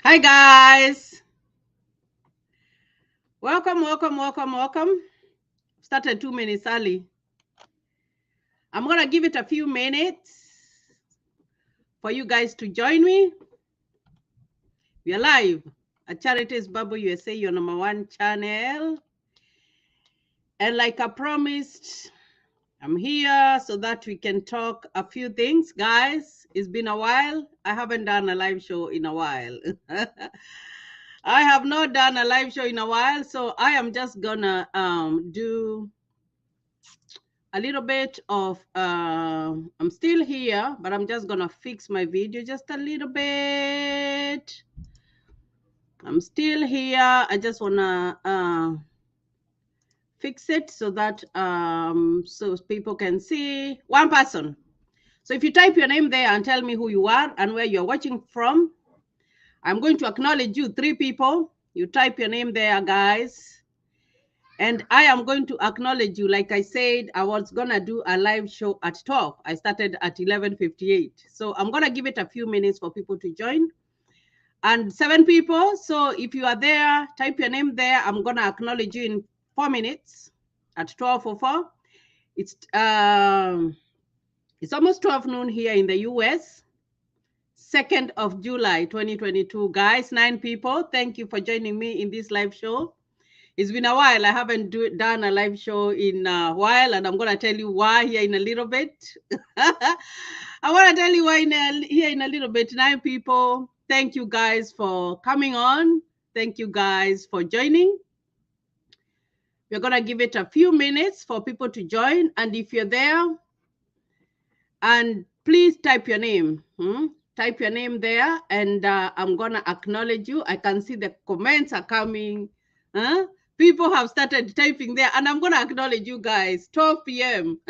Hi guys, welcome. Started 2 minutes early. I'm gonna give it a few minutes for you guys to join me. We are live at Charities Bubble USA, your #1 channel. And like I promised, I'm here so that we can talk a few things. Guys, it's been a while. I haven't done a live show in a while. I have not done a live show in a while, so I am just gonna do a little bit of I'm still here, but I'm just gonna fix my video just a little bit. I'm still here. I just wanna fix it so that so people can see one person. So if you type your name there and tell me who you are and where you're watching from, I'm going to acknowledge you. 3 people. You type your name there, guys. And I am going to acknowledge you. Like I said, I was going to do a live show at 12. I started at 11:58. So I'm going to give it a few minutes for people to join. And 7 people. So if you are there, type your name there. I'm going to acknowledge you in 4 minutes at 12:04. It's almost 12 noon here in the US. 2nd of July, 2022. Guys, 9 people. Thank you for joining me in this live show. It's been a while. I haven't done a live show in a while, and I'm going to tell you why here in a little bit. I want to tell you why here in a little bit. 9 people, thank you guys for coming on. Thank you guys for joining. We're going to give it a few minutes for people to join. And if you're there, and please type your name. Type your name there, and I'm going to acknowledge you. I can see the comments are coming. People have started typing there, and I'm going to acknowledge you guys. 12 p.m.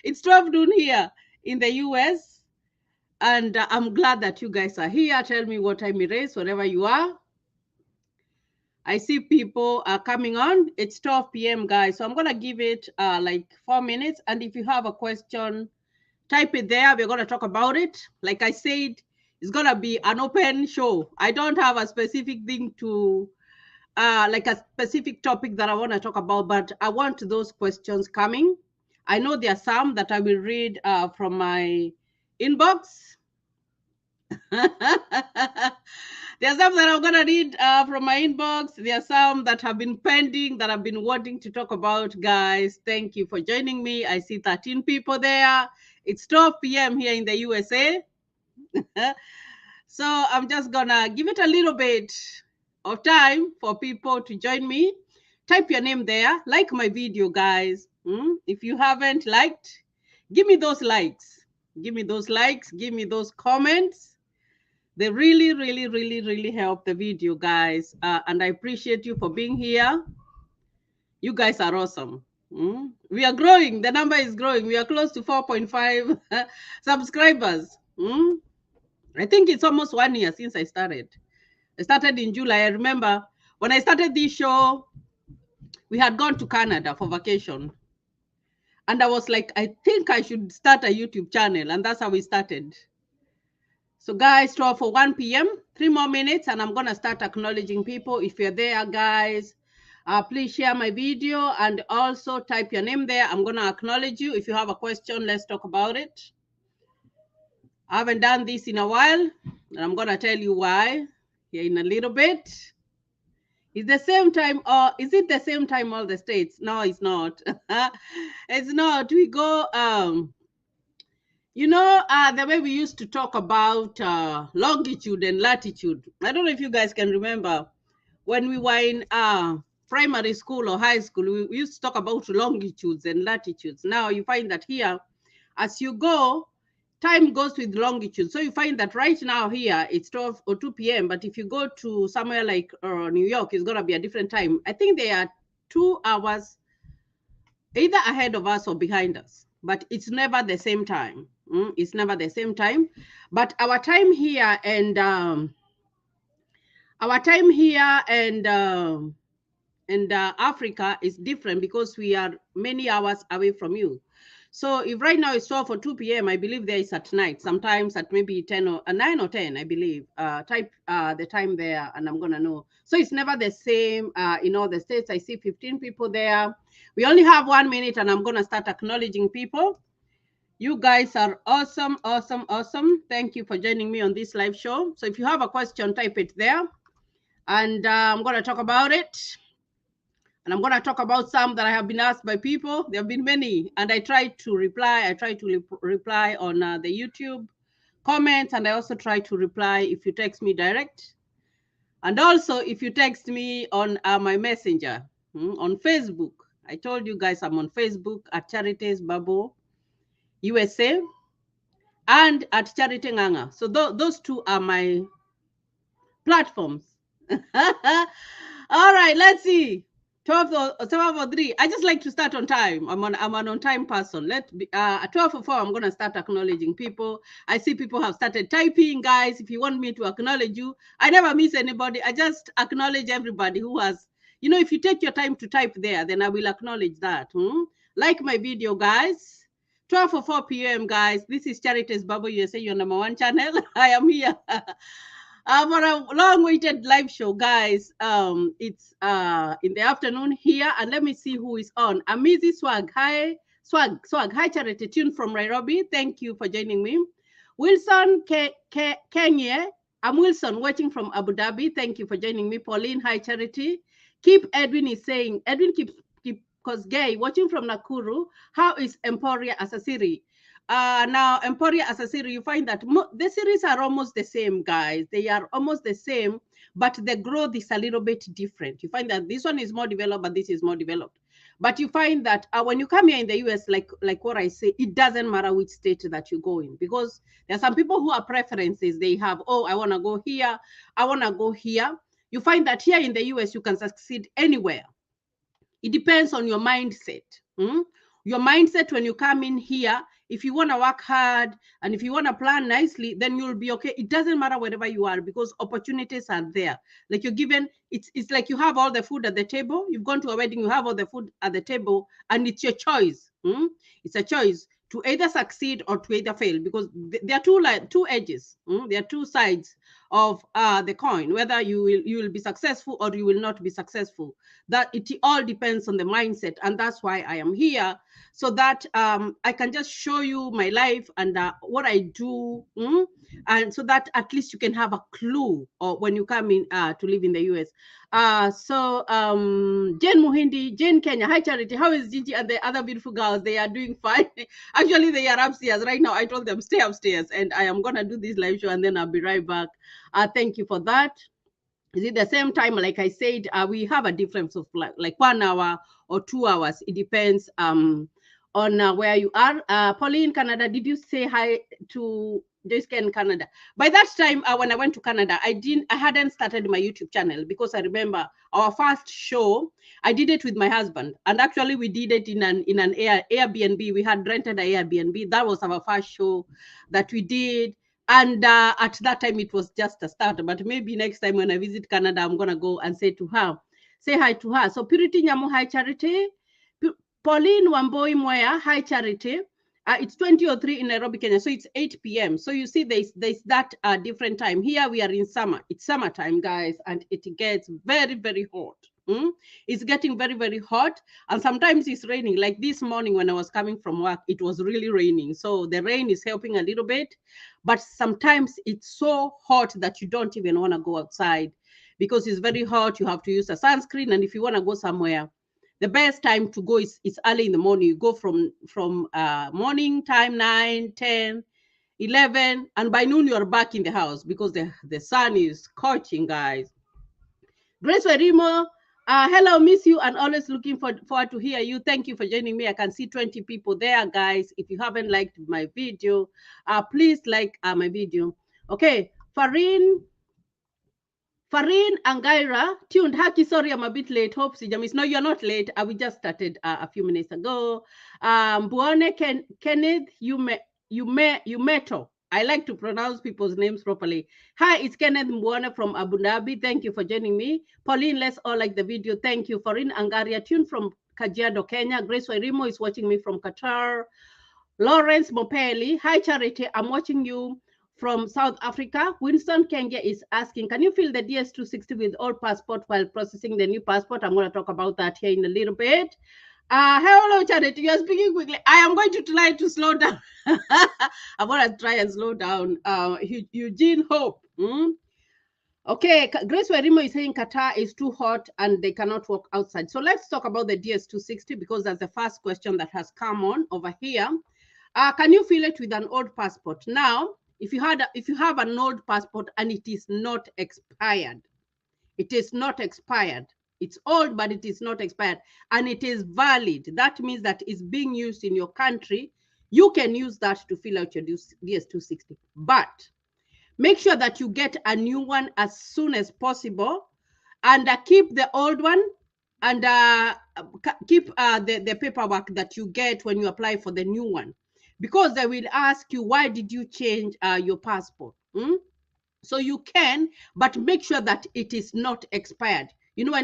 It's 12 noon here in the US, and I'm glad that you guys are here. Tell me what time it is, wherever you are. I see people are coming on. It's 12 p.m., guys. So I'm going to give it like 4 minutes, and if you have a question, type it there. We're going to talk about it. Like I said, it's going to be an open show. I don't have a specific thing to like a specific topic that I want to talk about, but I want those questions coming. I know there are some that I will read from my inbox. There are some that I'm going to read from my inbox. There are some that have been pending that I've been wanting to talk about. Guys, thank you for joining me. I see 13 people there. It's 12 p.m. here in the USA. So I'm just going to give it a little bit of time for people to join me. Type your name there. Like my video, guys. If you haven't liked, give me those likes. Give me those likes. Give me those comments. They really help the video, guys. And I appreciate you for being here. You guys are awesome. We are growing. The number is growing. We are close to 4.5 subscribers. I think it's almost 1 year since I started. I started in July. I remember when I started this show, we had gone to Canada for vacation. And I was like, I think I should start a YouTube channel. And that's how we started. So guys, 12 for 1 p.m., 3 more minutes, and I'm going to start acknowledging people. If you're there, guys, please share my video and also type your name there. I'm going to acknowledge you. If you have a question, let's talk about it. I haven't done this in a while, and I'm going to tell you why here in a little bit. Is the same time, or is it the same time all the states? No, it's not. It's not. We go, the way we used to talk about longitude and latitude. I don't know if you guys can remember when we were in primary school or high school, we used to talk about longitudes and latitudes. Now you find that here, as you go, time goes with longitude. So you find that right now here, it's 12 or 2 p.m. But if you go to somewhere like New York, it's going to be a different time. I think they are 2 hours either ahead of us or behind us, but it's never the same time. It's never the same time. But our time here and Africa is different because we are many hours away from you. So if right now it's 12 or 2 p.m., I believe there is at night, sometimes at maybe 10 or 9 or 10, I believe. Type the time there and I'm going to know. So it's never the same in all the states. I see 15 people there. We only have 1 minute and I'm going to start acknowledging people. You guys are awesome, awesome, awesome. Thank you for joining me on this live show. So if you have a question, type it there and I'm going to talk about it. And I'm going to talk about some that I have been asked by people. There have been many, and I try to reply. I try to reply on the YouTube comments, and I also try to reply if you text me direct. And also, if you text me on my messenger on Facebook. I told you guys I'm on Facebook at Charities Babo USA and at Charity Nganga. So those two are my platforms. All right, let's see. 12:03. I just like to start on time. I'm an on time person. Let be at 12:04. I'm gonna start acknowledging people. I see people have started typing, guys. If you want me to acknowledge you, I never miss anybody. I just acknowledge everybody who has. You know, if you take your time to type there, then I will acknowledge that. Like my video, guys. 12:04 p.m. guys. This is Charities Babo USA, your #1 channel. I am here. For a long-awaited live show, guys. It's in the afternoon here, and let me see who is on. Amizi Swag, hi, Swag. Hi, Charity Tune from Nairobi. Thank you for joining me. Wilson Kenya. I'm Wilson, watching from Abu Dhabi. Thank you for joining me. Pauline, hi, Charity. Keep Edwin is saying. Edwin keep Kosgei, watching from Nakuru. How is Emporia Asasiri? Now, Emporia Asasiri, you find that the series are almost the same, guys. They are almost the same, but the growth is a little bit different. You find that this one is more developed, but this is more developed. But you find that when you come here in the US, like what I say, it doesn't matter which state that you go in, because there are some people who are preferences. They have, oh, I want to go here, I want to go here. You find that here in the US, you can succeed anywhere. It depends on your mindset. Your mindset when you come in here, if you want to work hard and if you want to plan nicely, then you'll be okay. It doesn't matter wherever you are, because opportunities are there. Like you're given, it's like you have all the food at the table. You've gone to a wedding, you have all the food at the table, and it's your choice. It's a choice to either succeed or to either fail, because there are two edges. There are two sides of the coin, whether you will be successful or you will not be successful. That it all depends on the mindset, and that's why I am here, so that I can just show you my life and what I do, and so that at least you can have a clue when you come in to live in the US. So Jane Muhindi, Jane Kenya, hi Charity, how is Gigi and the other beautiful girls? They are doing fine. Actually, they are upstairs right now. I told them stay upstairs, and I am gonna do this live show, and then I'll be right back. Thank you for that. Is it the same time? Like I said, we have a difference of like 1 hour or 2 hours. It depends on where you are. Pauline, Canada, did you say hi to Jessica in Canada? By that time, when I went to Canada, I hadn't started my YouTube channel, because I remember our first show, I did it with my husband, and actually we did it in an Airbnb. We had rented an Airbnb. That was our first show that we did. And at that time, it was just a start. But maybe next time when I visit Canada, I'm going to go and say hi to her. So Purity Nyamu, hi Charity. Pauline Wamboi Moya, hi Charity. It's 20:03 in Nairobi, Kenya. So it's 8 p.m. So you see there's that different time. Here we are in summer. It's summertime, guys, and it gets very, very hot. It's getting very, very hot, and sometimes it's raining. Like this morning when I was coming from work, it was really raining. So the rain is helping a little bit, but sometimes it's so hot that you don't even want to go outside, because it's very hot. You have to use a sunscreen, and if you want to go somewhere, the best time to go is early in the morning. You go from morning time, 9, 10, 11, and by noon you're back in the house, because the sun is scorching, guys. Grace Werimo, hello, miss you, and always looking forward to hear you. Thank you for joining me. I can see 20 people there, guys. If you haven't liked my video, please like my video. Okay, Farin Angaira, tuned. Haki, sorry, I'm a bit late. Hope Sijamis. No, you're not late. We just started a few minutes ago. Buone Kenneth Yumeto. I like to pronounce people's names properly. Hi, it's Kenneth Mbuone from Abu Dhabi. Thank you for joining me. Pauline, let's all like the video. Thank you. Farin Angaria, tuned from Kajiado, Kenya. Grace Wairimo is watching me from Qatar. Lawrence Mopeli, hi Charity, I'm watching you from South Africa. Winston Kenge is asking, can you fill the DS260 with old passport while processing the new passport? I'm going to talk about that here in a little bit. Hello, Charity. You're speaking quickly. I am going to try to slow down. I'm going to try and slow down. Eugene Hope. Okay, Grace Werimo is saying Qatar is too hot and they cannot walk outside. So let's talk about the DS260 because that's the first question that has come on over here. Can you fill it with an old passport? Now, if you have an old passport and it is not expired, it is not expired. It's old, but it is not expired, and it is valid. That means that it's being used in your country. You can use that to fill out your DS260, but make sure that you get a new one as soon as possible, and keep the old one, and keep the paperwork that you get when you apply for the new one, because they will ask you, why did you change your passport? So you can, but make sure that it is not expired. And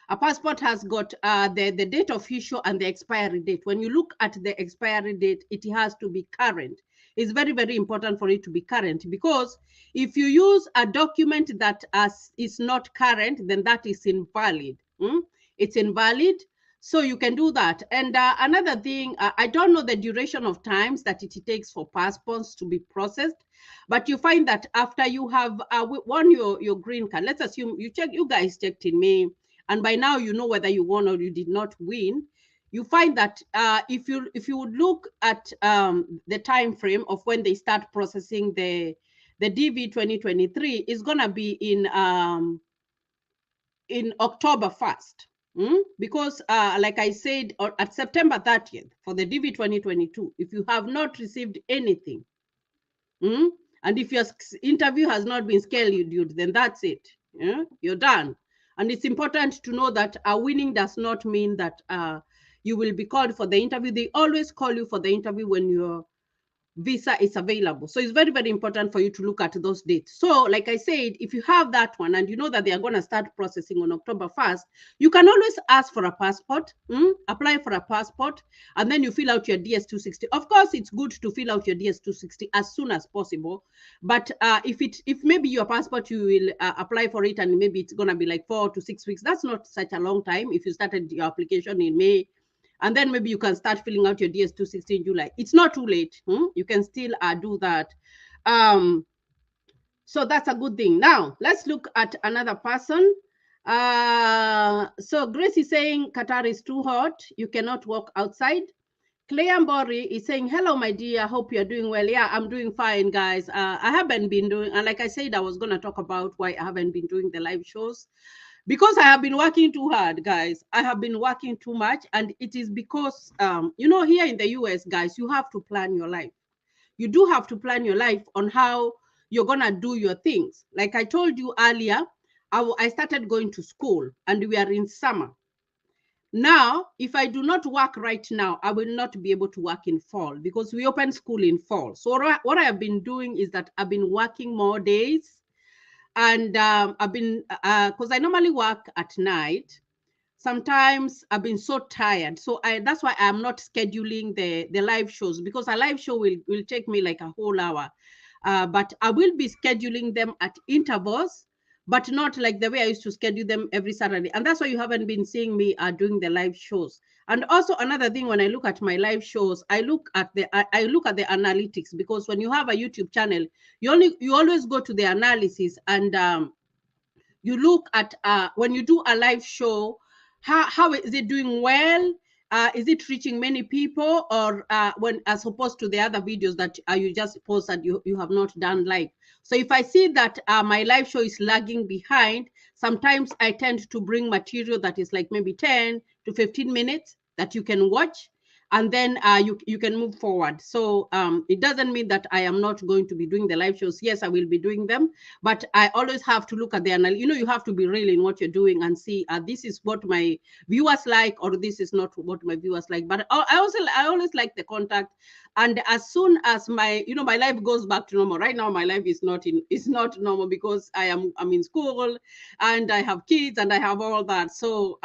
a passport has got the date of issue and the expiry date. When you look at the expiry date, it has to be current. It's very, very important for it to be current, because if you use a document that is not current, then that is invalid. It's invalid. So you can do that. And another thing, I don't know the duration of times that it takes for passports to be processed, but you find that after you have won your green card, let's assume you guys checked in May, and by now you know whether you won or you did not win. You find that if you would look at the time frame of when they start processing the DV 2023, is gonna be in October 1st. Because like I said, at September 30th for the DV 2022, if you have not received anything, and if your interview has not been scheduled, then that's it. You're done. And it's important to know that winning does not mean that you will be called for the interview. They always call you for the interview when your visa is available. So it's very, very important for you to look at those dates. So like I said, if you have that one and you know that they are going to start processing on October 1st, you can always ask for a passport, apply for a passport, and then you fill out your DS260. Of course, it's good to fill out your DS260 as soon as possible. But if maybe your passport, you will apply for it and maybe it's going to be like 4 to 6 weeks, that's not such a long time if you started your application in May, and then maybe you can start filling out your DS260 in July. It's not too late. You can still do that. So that's a good thing. Now, let's look at another person. So Grace is saying Qatar is too hot. You cannot walk outside. Claire Mbori is saying, hello, my dear. Hope you're doing well. Yeah, I'm doing fine, guys. I haven't been doing, and like I said, I was going to talk about why I haven't been doing the live shows. Because I have been working too hard, guys. I have been working too much. And it is because, here in the US, guys, you have to plan your life. You do have to plan your life on how you're going to do your things. Like I told you earlier, I started going to school and we are in summer. Now, if I do not work right now, I will not be able to work in fall because we open school in fall. So what I have been doing is that I've been working more days. And I've been, because I normally work at night. Sometimes I've been so tired. So that's why I'm not scheduling the live shows, because a live show will take me like a whole hour. But I will be scheduling them at intervals, but not like the way I used to schedule them every Saturday. And that's why you haven't been seeing me doing the live shows. And also another thing, when I look at my live shows, I look at the analytics, because when you have a YouTube channel, you always go to the analysis and you look at when you do a live show, how is it doing well? Is it reaching many people, or when as opposed to the other videos that you just post and you have not done live? So if I see that my live show is lagging behind, sometimes I tend to bring material that is like maybe 10 to 15 minutes that you can watch, and then you can move forward. So it doesn't mean that I am not going to be doing the live shows. Yes, I will be doing them, but I always have to look at the analysis. You have to be real in what you're doing and see this is what my viewers like, or this is not what my viewers like. But I always like the contact. And as soon as my life goes back to normal, right now my life is not normal, because I'm in school and I have kids and I have all that. So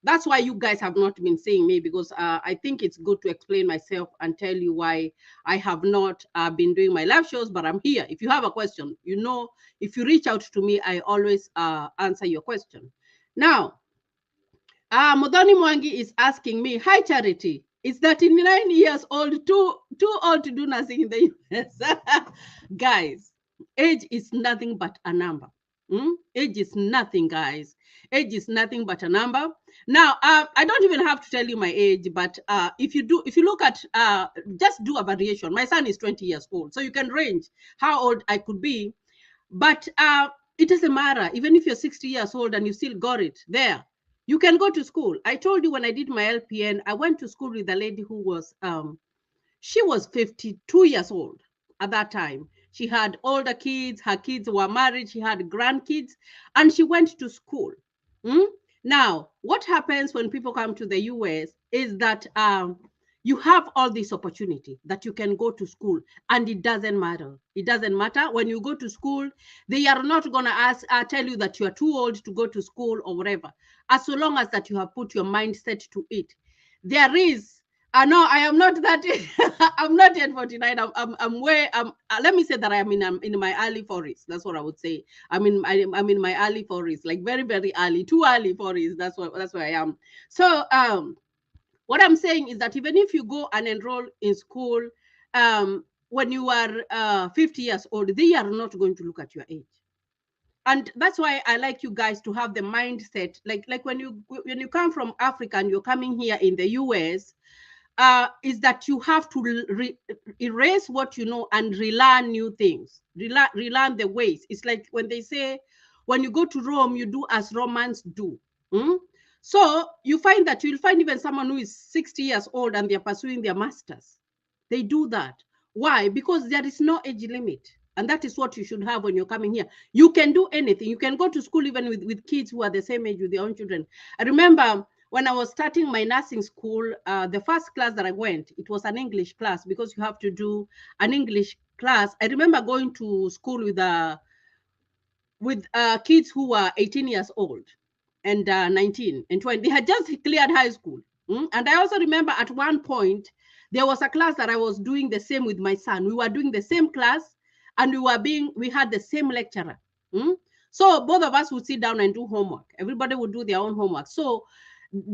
That's why you guys have not been seeing me, because I think it's good to explain myself and tell you why I have not been doing my live shows, but I'm here. If you have a question, you know, if you reach out to me, I always answer your question. Now, Modoni Mwangi is asking me, hi Charity, is 39 years old too old to do nothing in the US? Guys, age is nothing but a number. Age is nothing, guys. Age is nothing but a number. Now, I don't even have to tell you my age, but if you look at, just do a variation. My son is 20 years old, so you can range how old I could be. But it doesn't matter. Even if you're 60 years old and you still got it there, you can go to school. I told you when I did my LPN, I went to school with a lady who was, she was 52 years old at that time. She had older kids, her kids were married, she had grandkids, and she went to school. Now, what happens when people come to the US is that you have all this opportunity that you can go to school, and it doesn't matter. It doesn't matter. When you go to school, they are not going to tell you that you are too old to go to school or whatever, as long as that you have put your mindset to it. There is, no, I am not that. I'm not yet 49. I'm way. Let me say that I'm in my early 40s. That's what I would say. I'm in my early 40s, like very very early, too early 40s. That's where I am. So what I'm saying is that even if you go and enroll in school, when you are 50 years old, they are not going to look at your age. And that's why I like you guys to have the mindset, like when you come from Africa and you're coming here in the US, is that you have to erase what you know and relearn new things, relearn the ways. It's like when they say, when you go to Rome, you do as Romans do. So you find that you'll find even someone who is 60 years old and they're pursuing their masters. They do that. Why? Because there is no age limit. And that is what you should have when you're coming here. You can do anything. You can go to school even with kids who are the same age with their own children. I remember when I was starting my nursing school, the first class that I went, it was an English class, because you have to do an English class. I remember going to school with kids who were 18 years old and 19 and 20. They had just cleared high school. And I also remember at one point, there was a class that I was doing the same with my son. We were doing the same class, and we had the same lecturer. So both of us would sit down and do homework. Everybody would do their own homework. So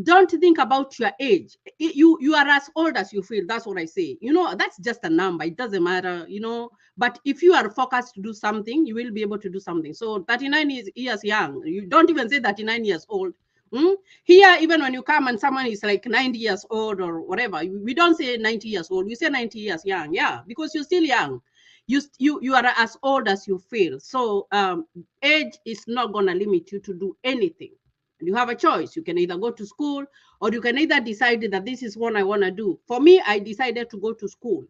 don't think about your age. You are as old as you feel. That's what I say. That's just a number. It doesn't matter, but if you are focused to do something, you will be able to do something. So 39 years young. You don't even say 39 years old. Here, even when you come and someone is like 90 years old or whatever, we don't say 90 years old. We say 90 years young. Yeah, because you're still young. You are as old as you feel. So age is not going to limit you to do anything. And you have a choice. You can either go to school, or you can either decide that this is what I want to do. For me, I decided to go to school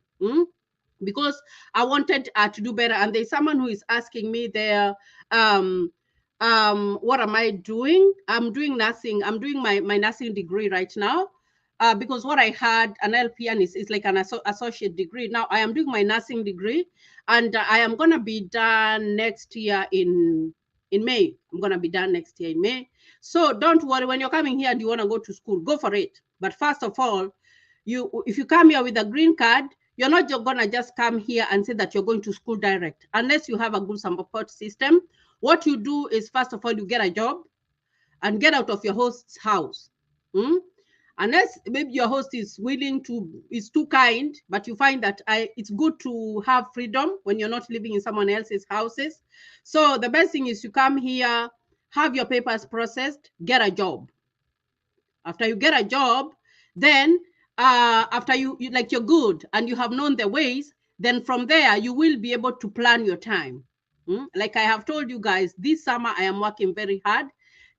because I wanted to do better. And there's someone who is asking me there, what am I doing? I'm doing nursing. I'm doing my nursing degree right now. Because what I had, an LPN is like an associate degree. Now I am doing my nursing degree, and I am going to be done next year in May. I'm going to be done next year in May. So don't worry, when you're coming here and you want to go to school, go for it. But first of all, if you come here with a green card, you're not going to just come here and say that you're going to school direct, unless you have a good support system. What you do is, first of all, you get a job and get out of your host's house. Unless maybe your host is too kind, but you find that it's good to have freedom when you're not living in someone else's houses. So the best thing is you come here, have your papers processed, get a job. After you get a job, then after you're good and you have known the ways, then from there you will be able to plan your time. Like I have told you guys, this summer I am working very hard,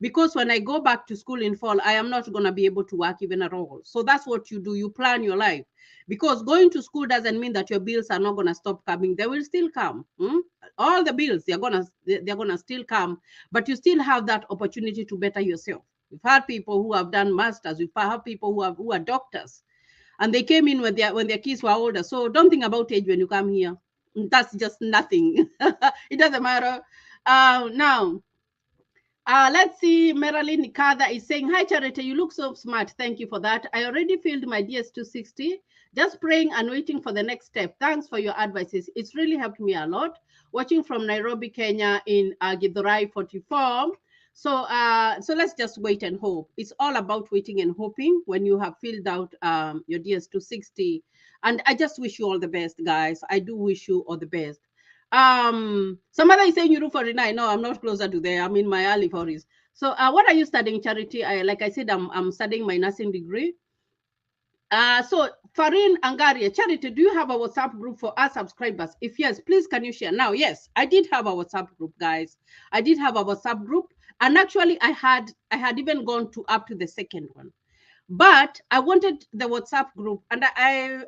because when I go back to school in fall, I am not going to be able to work even at all. So that's what you do. You plan your life, because going to school doesn't mean that your bills are not going to stop coming. They will still come. All the bills, they're gonna still come, but you still have that opportunity to better yourself. We've had people who have done masters. We've had people who are doctors, and they came in when their kids were older. So don't think about age when you come here. That's just nothing. It doesn't matter. Now, Let's see. Marilyn Nikada is saying, "Hi, Charity. You look so smart. Thank you for that. I already filled my DS260. Just praying and waiting for the next step. Thanks for your advices. It's really helped me a lot. Watching from Nairobi, Kenya, in Githurai 44. So let's just wait and hope. It's all about waiting and hoping when you have filled out your DS260. And I just wish you all the best, guys. I do wish you all the best. Somebody is saying you do 49. No, I'm not closer to there. I'm in my early 40s. So what are you studying, Charity? Like I said, I'm studying my nursing degree. So Farin Angaria, Charity, do you have a WhatsApp group for our subscribers? If yes, please can you share? Now, yes, I did have a WhatsApp group, guys. I did have a WhatsApp group, and actually I had even gone to up to the second one. But I wanted the WhatsApp group, and I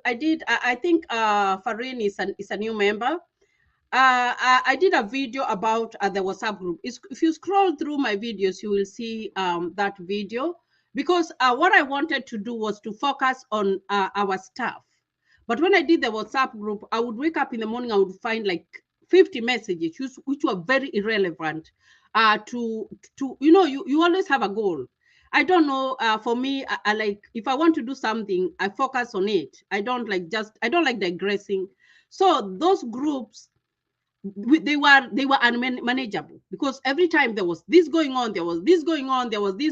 think Farin is a new member. I did a video about the WhatsApp group. If you scroll through my videos, you will see that video, because what I wanted to do was to focus on our staff. But when I did the WhatsApp group, I would wake up in the morning, I would find like 50 messages, which were very irrelevant to you always have a goal. I don't know. For me, I like, if I want to do something, I focus on it. I don't like digressing. So those groups, they were unmanageable, because every time there was this going on, there was this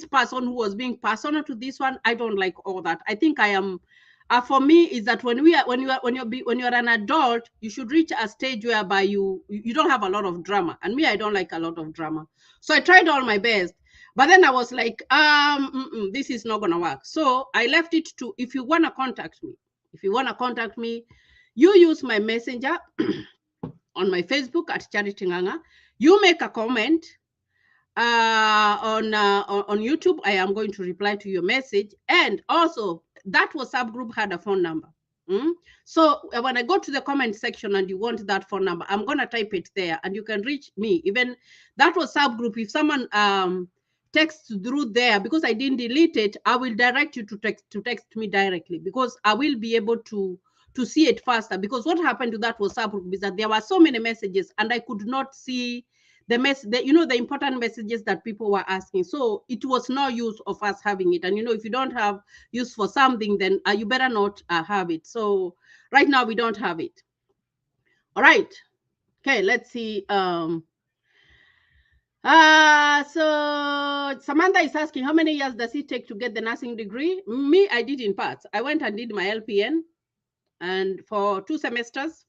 person who was being personal to this one. I don't like all that. I think I am for me is that when you're an adult, you should reach a stage whereby you don't have a lot of drama, and me, I don't like a lot of drama. So I tried all my best, but then I was like, this is not gonna work. So I left it to, if you want to contact me, you use my messenger on my Facebook at Charity Nganga. You make a comment on YouTube. I am going to reply to your message. And also, that WhatsApp group had a phone number. So when I go to the comment section and you want that phone number, I'm going to type it there, and you can reach me. Even that WhatsApp group, if someone texts through there, because I didn't delete it, I will direct you to text me directly, because I will be able to see it faster. Because what happened to that WhatsApp group is that there were so many messages, and I could not see the important messages that people were asking. So it was no use of us having it. And if you don't have use for something, then you better not have it. So right now we don't have it. All right. Okay, let's see. So Samantha is asking, how many years does it take to get the nursing degree? Me, I did in parts. I went and did my LPN, and for 2 semesters.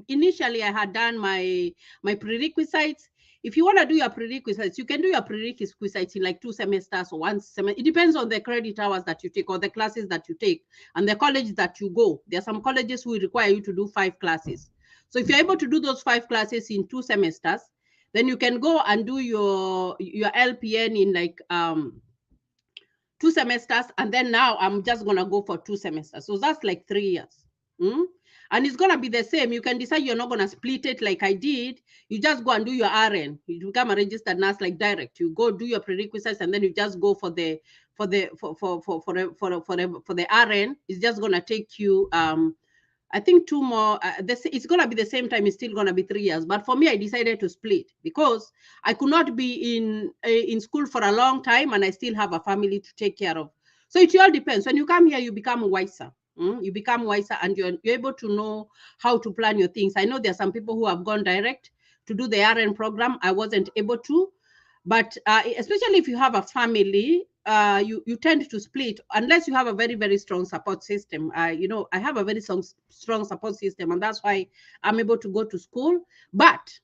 Initially, I had done my prerequisites. If you want to do your prerequisites, you can do your prerequisites in like 2 semesters or 1 semester. It depends on the credit hours that you take, or the classes that you take, and the college that you go. There are some colleges who require you to do 5 classes. So if you're able to do those 5 classes in 2 semesters, then you can go and do your LPN in like 2 semesters, and then now I'm just gonna go for 2 semesters. So that's like 3 years. And it's gonna be the same. You can decide you're not gonna split it like I did. You just go and do your RN. You become a registered nurse like direct. You go do your prerequisites, and then you just go for the RN. It's just gonna take you I think 2 more. It's gonna be the same time. It's still gonna be 3 years. But for me, I decided to split, because I could not be in school for a long time, and I still have a family to take care of. So it all depends. When you come here, you become wiser. You become wiser, and you're able to know how to plan your things. I know there are some people who have gone direct to do the RN program. I wasn't able to, but especially if you have a family, you tend to split unless you have a very, very strong support system. I have a very strong support system, and that's why I'm able to go to school. But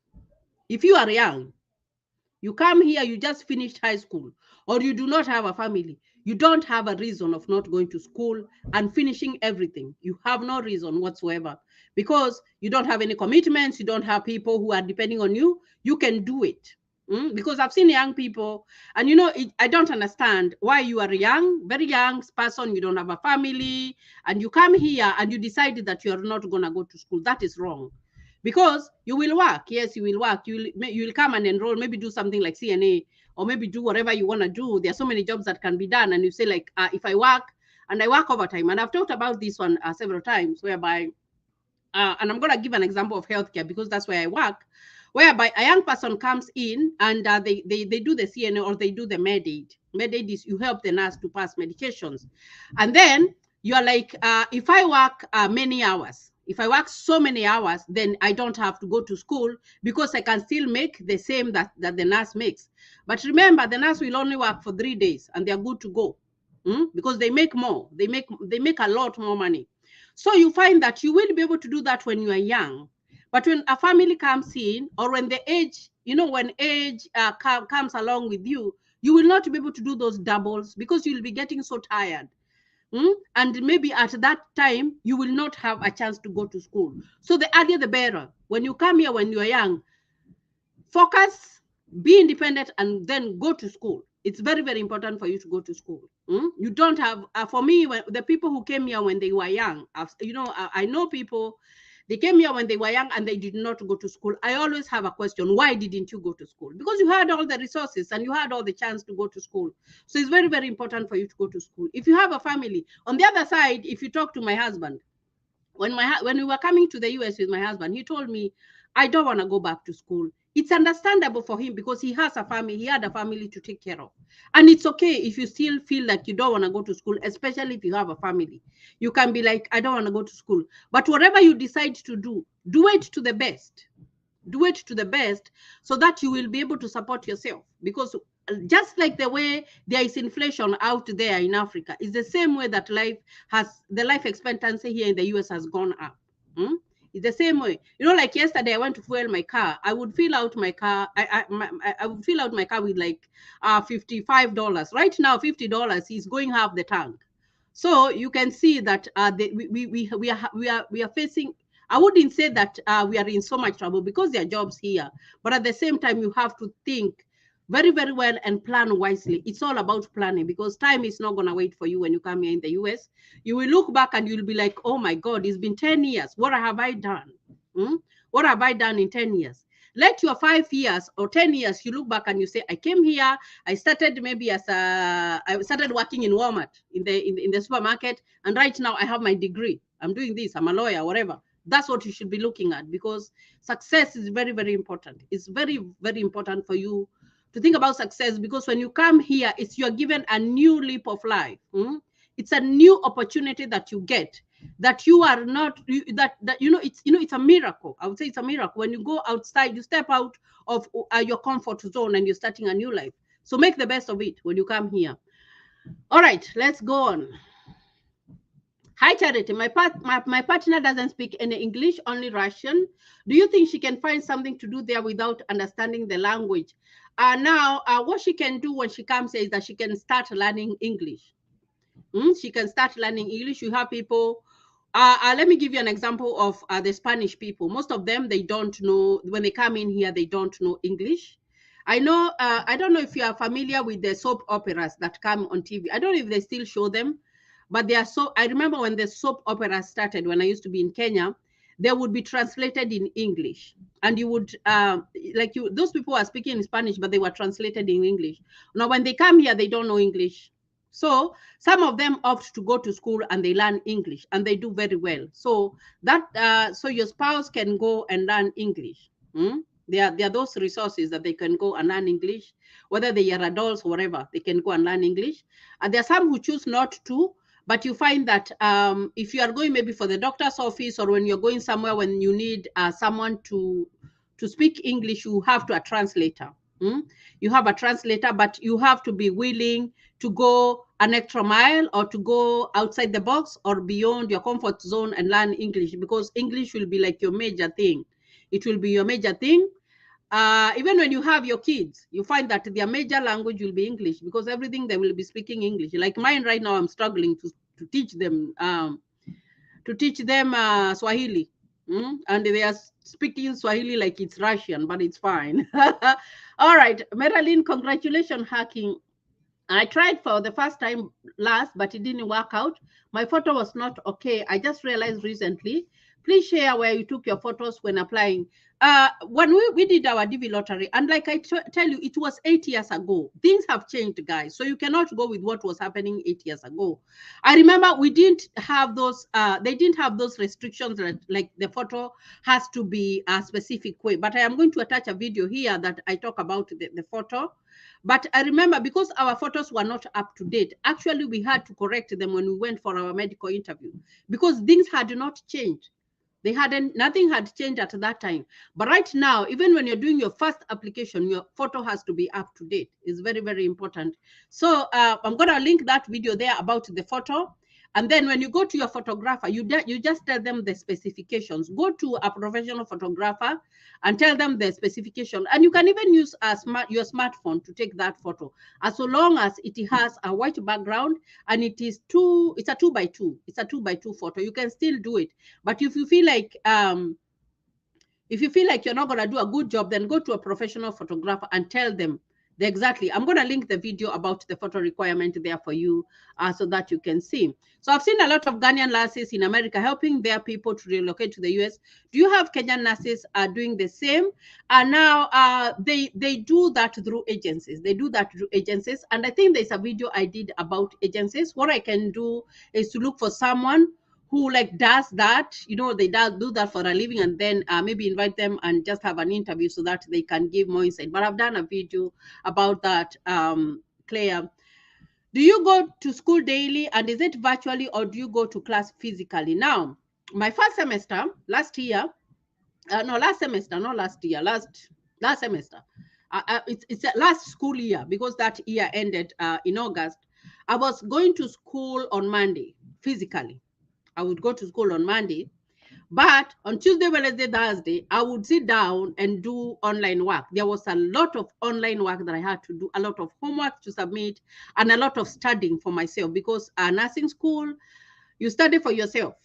if you are young, you come here, you just finished high school, or you do not have a family, you don't have a reason of not going to school and finishing everything. You have no reason whatsoever, because you don't have any commitments. You don't have people who are depending on you. You can do it. Because I've seen young people, and I don't understand why you are young, very young person, you don't have a family, and you come here and you decided that you're not going to go to school. That is wrong. Because you will work. Yes, you will work. You will come and enroll, maybe do something like CNA, or maybe do whatever you want to do. There are so many jobs that can be done. And you say, like, if I work, and I work overtime, and I've talked about this one several times, whereby, and I'm going to give an example of healthcare, because that's where I work. whereby a young person comes in and they do the CNA or they do the med aid. Med aid is you help the nurse to pass medications. And then you are like, if I work many hours, if I work so many hours, then I don't have to go to school because I can still make the same that the nurse makes. But remember, the nurse will only work for 3 days and they are good to go. Because they make more. They make a lot more money. So you find that you will be able to do that when you are young. But when a family comes in, or when the age, when age comes along with you, you will not be able to do those doubles because you'll be getting so tired. And maybe at that time, you will not have a chance to go to school. So the earlier, the better. When you come here, when you are young, focus, be independent, and then go to school. It's very, very important for you to go to school. You don't have, for me, the people who came here when they were young, I know people, they came here when they were young and they did not go to school. I always have a question. Why didn't you go to school? Because you had all the resources and you had all the chance to go to school. So it's very, very important for you to go to school. If you have a family, on the other side, if you talk to my husband, when we were coming to the US with my husband, he told me, I don't want to go back to school. It's understandable for him because he has a family, he had a family to take care of. And it's okay if you still feel like you don't want to go to school, especially if you have a family. You can be like, I don't want to go to school. But whatever you decide to do it to the best. Do it to the best so that you will be able to support yourself. Because just like the way there is inflation out there in Africa, it's the same way that the life expectancy here in the US has gone up. It's the same way. Like yesterday, I went to fuel my car. I would fill out my car. I would fill out my car with like $55. Right now, $50 is going half the tank. So you can see that we are facing. I wouldn't say that we are in so much trouble because there are jobs here, but at the same time, you have to think very, very well and plan wisely. It's all about planning because time is not going to wait for you when you come here in the US. You will look back and you'll be like, oh my God, it's been 10 years. What have I done? What have I done in 10 years? Let your 5 years or 10 years, you look back and you say, I came here, I started maybe I started working in Walmart in the supermarket, and right now I have my degree. I'm doing this, I'm a lawyer, whatever. That's what you should be looking at because success is very, very important. It's very, very important for you to think about success because when you come here, you're given a new leap of life. It's a new opportunity that you get that you are not it's a miracle. I would say it's a miracle when you go outside, you step out of your comfort zone and you're starting a new life. So make the best of it when you come here. All right, let's go on. Hi Charity, my partner doesn't speak any English, only Russian. Do you think she can find something to do there without understanding the language? Now what she can do when she comes here is that she can start learning English. She can start learning English. You have people. Let me give you an example of the Spanish people. Most of them, they don't know, when they come in here, they don't know English. I know, I don't know if you are familiar with the soap operas that come on TV. I don't know if they still show them, but they are so, I remember when the soap opera started, when I used to be in Kenya, they would be translated in English. And you would, those people are speaking in Spanish, but they were translated in English. Now, when they come here, they don't know English. So some of them opt to go to school and they learn English and they do very well. So that so your spouse can go and learn English. There are those resources that they can go and learn English, whether they are adults or whatever, they can go and learn English. And there are some who choose not to, but you find that if you are going maybe for the doctor's office or when you're going somewhere when you need someone to speak English, you have a translator. You have a translator, but you have to be willing to go an extra mile or to go outside the box or beyond your comfort zone and learn English because English will be like your major thing. It will be your major thing. Even when you have your kids, you find that their major language will be English because everything they will be speaking English. Like mine right now, I'm struggling to teach them Swahili. And they are speaking Swahili like it's Russian, but it's fine. All right, Marilyn, congratulations, hacking. I tried for the first time last, but it didn't work out. My photo was not okay. I just realized recently Please share where you took your photos when applying. When we did our DV lottery, and like I tell you, it was 8 years ago. Things have changed, guys. So you cannot go with what was happening 8 years ago. I remember we didn't have those, they didn't have those restrictions like the photo has to be a specific way. But I am going to attach a video here that I talk about the photo. But I remember because our photos were not up to date, actually we had to correct them when we went for our medical interview because things had not changed. They hadn't, nothing had changed at that time. But right now, even when you're doing your first application, your photo has to be up to date. It's very, very important. So I'm going to link that video there about the photo. And then when you go to your photographer, you just tell them the specifications. Go to a professional photographer and tell them the specification. And you can even use your smartphone to take that photo, as long as it has a white background and it's a 2x2. It's a 2x2 photo. You can still do it. But if you feel like you're not gonna do a good job, then go to a professional photographer and tell them exactly. I'm going to link the video about the photo requirement there for you so that you can see. So I've seen a lot of Ghanaian nurses in America helping their people to relocate to the US. Do you have Kenyan nurses doing the same? And now they do that through agencies. They do that through agencies. And I think there's a video I did about agencies. What I can do is to look for someone who like does that, you know, they do that for a living, and then maybe invite them and just have an interview so that they can give more insight. But I've done a video about that, Claire. Do you go to school daily, and is it virtually, or do you go to class physically? Now, my first semester last year, last semester, not last year, last semester. It's last school year, because that year ended in August. I was going to school on Monday physically. I would go to school on Monday, but on Tuesday, Wednesday, Thursday, I would sit down and do online work. There was a lot of online work that I had to do, a lot of homework to submit, and a lot of studying for myself, because nursing school, you study for yourself.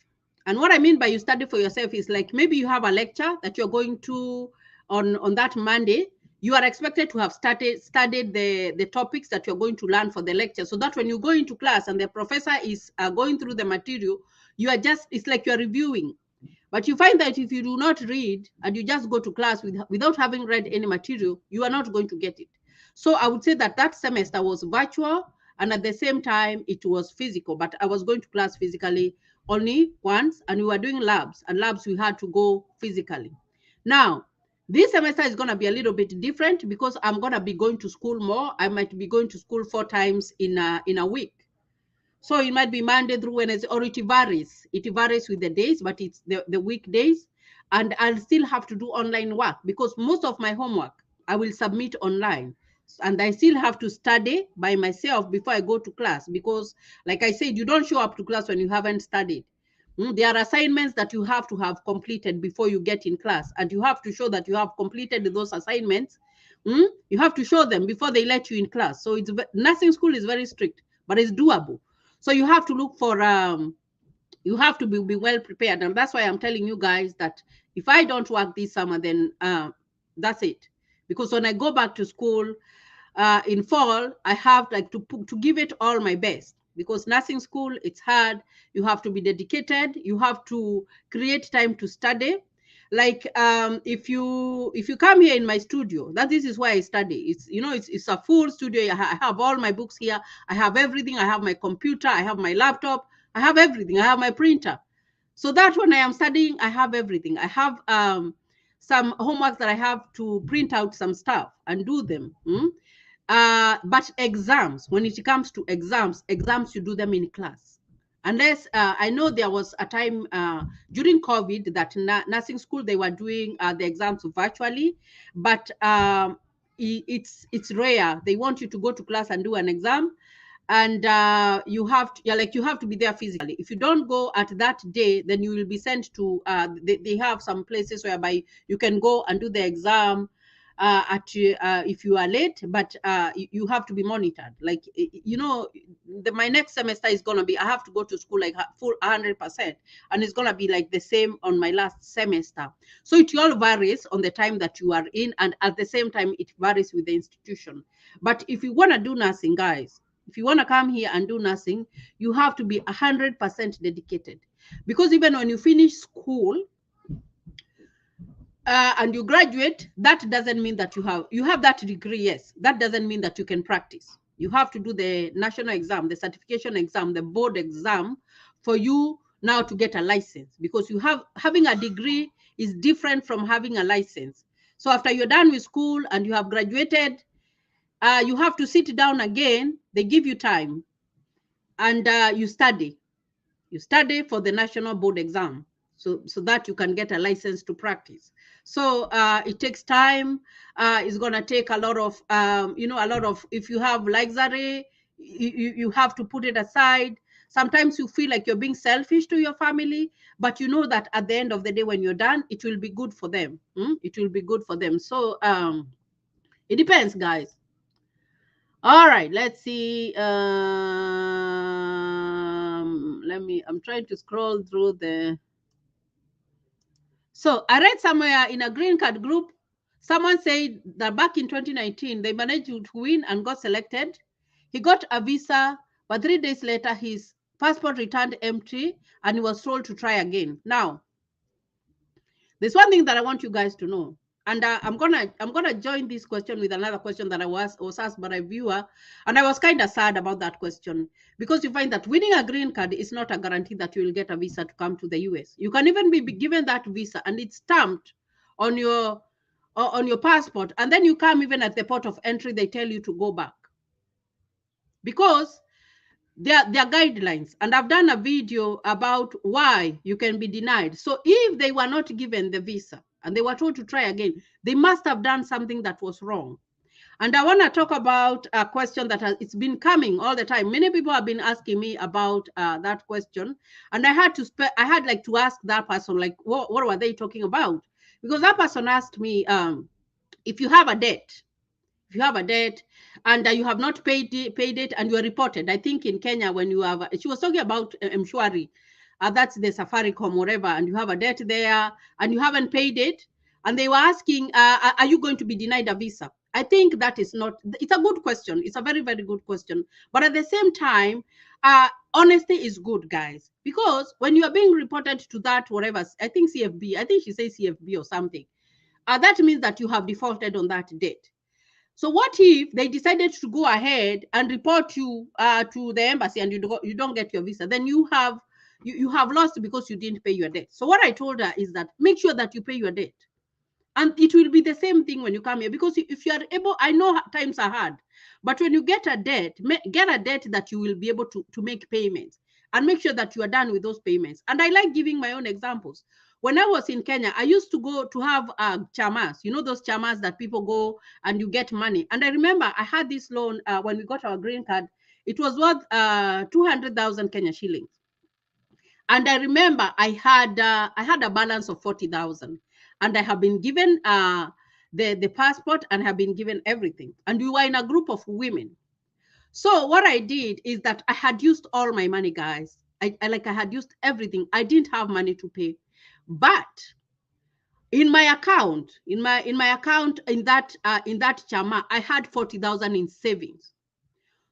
And what I mean by you study for yourself is like maybe you have a lecture that you're going to on that Monday. You are expected to have studied the topics that you're going to learn for the lecture, so that when you go into class and the professor is going through the material, you are just, it's like you're reviewing. But you find that if you do not read and you just go to class without having read any material, you are not going to get it. So I would say that semester was virtual, and at the same time it was physical, but I was going to class physically only once, and we were doing labs, and labs we had to go physically. Now, this semester is going to be a little bit different because I'm going to be going to school more. I might be going to school 4 times in a week. So it might be Monday through Wednesday, or it varies. It varies with the days, but it's the weekdays. And I'll still have to do online work because most of my homework I will submit online. And I still have to study by myself before I go to class, because like I said, you don't show up to class when you haven't studied. There are assignments that you have to have completed before you get in class, and you have to show that you have completed those assignments. You have to show them before they let you in class. So nursing school is very strict, but it's doable. So you have to look for, you have to be well prepared. And that's why I'm telling you guys that if I don't work this summer, then that's it. Because when I go back to school in fall, I have like to give it all my best. Because nursing school, it's hard. You have to be dedicated. You have to create time to study. Like if you come here in my studio, this is where I study. It's a full studio. I have all my books here. I have everything. I have my computer. I have my laptop. I have everything. I have my printer. So that when I am studying, I have everything. I have some homework that I have to print out some stuff and do them. But exams, when it comes to exams you do them in class. Unless I know there was a time during COVID that nursing school, they were doing the exams virtually, but it's rare. They want you to go to class and do an exam, and you have to be there physically. If you don't go at that day, then you will be sent to they have some places whereby you can go and do the exam if you are late, but you have to be monitored. Like, my next semester is going to be, I have to go to school like full 100%, and it's going to be like the same on my last semester. So it all varies on the time that you are in, and at the same time it varies with the institution. But if you want to do nursing, guys, if you want to come here and do nursing, you have to be 100% dedicated. Because even when you finish school and you graduate, that doesn't mean that you have that degree. Yes, that doesn't mean that you can practice. You have to do the national exam, the certification exam, the board exam for you now to get a license, because having a degree is different from having a license. So after you're done with school and you have graduated, you have to sit down again. They give you time, and you study. You study for the national board exam, so that you can get a license to practice. So it takes time. It's gonna take a lot of a lot of, if you have luxury, you have to put it aside. Sometimes you feel like you're being selfish to your family, but you know that at the end of the day, when you're done, it will be good for them. It will be good for them. So it depends, guys. All right, let's see. I'm trying to scroll through the. So I read somewhere in a green card group, someone said that back in 2019, they managed to win and got selected. He got a visa, but 3 days later, his passport returned empty and he was told to try again. Now, there's one thing that I want you guys to know. And I'm gonna join this question with another question that I was asked by a viewer, and I was kind of sad about that question, because you find that winning a green card is not a guarantee that you will get a visa to come to the US. You can even be given that visa and it's stamped on your passport, and then you come even at the port of entry, they tell you to go back because there are guidelines, and I've done a video about why you can be denied. So if they were not given the visa and they were told to try again, they must have done something that was wrong. And I want to talk about a question that it's been coming all the time. Many people have been asking me about that question, and I had to ask that person, like, what were they talking about? Because that person asked me, if you have a debt, and you have not paid it and you are reported. I think in Kenya, when you have, she was talking about Mshwari, that's the Safaricom, whatever, and you have a debt there and you haven't paid it, and they were asking, are you going to be denied a visa? I think that is not, it's a good question. It's a very, very good question. But at the same time, honesty is good, guys, because when you are being reported to that, whatever, I think CFB, I think she says CFB or something, that means that you have defaulted on that debt. So what if they decided to go ahead and report you to the embassy and you don't get your visa? Then you have lost because you didn't pay your debt. So what I told her is that make sure that you pay your debt. And it will be the same thing when you come here, because if you are able, I know times are hard, but when you get a debt, get a debt that you will be able to make payments, and make sure that you are done with those payments. And I like giving my own examples. When I was in Kenya, I used to go to have chamas, those chamas that people go and you get money. And I remember I had this loan when we got our green card. It was worth 200,000 Kenya shillings. And I remember I had a balance of 40,000, and I have been given the passport and have been given everything. And we were in a group of women. So what I did is that I had used all my money, guys. I had used everything. I didn't have money to pay, but in my account, in that chama, I had 40,000 in savings.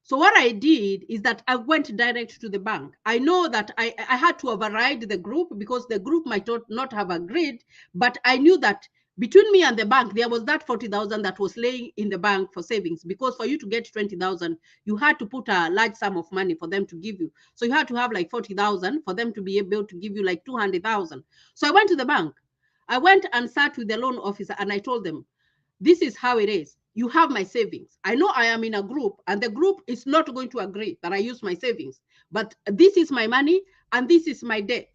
So what I did is that I went direct to the bank. I know that I had to override the group because the group might not have agreed, but I knew that between me and the bank, there was that 40,000 that was laying in the bank for savings, because for you to get 20,000, you had to put a large sum of money for them to give you. So you had to have like 40,000 for them to be able to give you like 200,000. So I went to the bank. I went and sat with the loan officer and I told them, this is how it is. You have my savings. I know I am in a group and the group is not going to agree that I use my savings, but this is my money and this is my debt.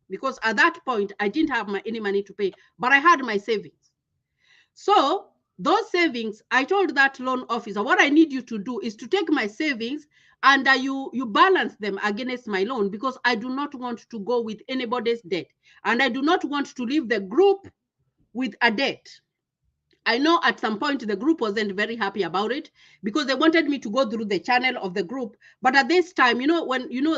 Because at that point, I didn't have any money to pay, but I had my savings. So those savings, I told that loan officer, what I need you to do is to take my savings and you balance them against my loan, because I do not want to go with anybody's debt. And I do not want to leave the group with a debt. I know at some point the group wasn't very happy about it because they wanted me to go through the channel of the group. But at this time,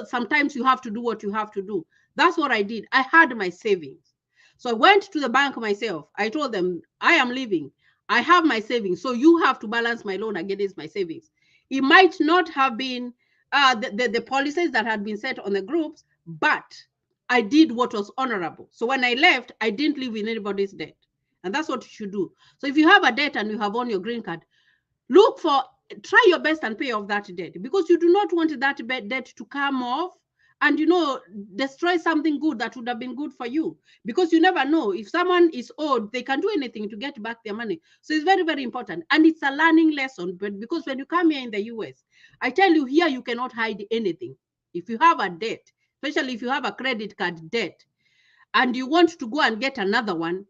sometimes you have to do what you have to do. That's what I did. I had my savings. So I went to the bank myself. I told them, I am leaving. I have my savings. So you have to balance my loan against my savings. It might not have been the policies that had been set on the groups, but I did what was honorable. So when I left, I didn't live in anybody's debt. And that's what you should do. So if you have a debt and you have on your green card, try your best and pay off that debt, because you do not want that debt to come off and, destroy something good that would have been good for you, because you never know if someone is owed, they can do anything to get back their money. So it's very, very important, and it's a learning lesson. But because when you come here in the US, I tell you, here you cannot hide anything. If you have a debt, especially if you have a credit card debt and you want to go and get another one,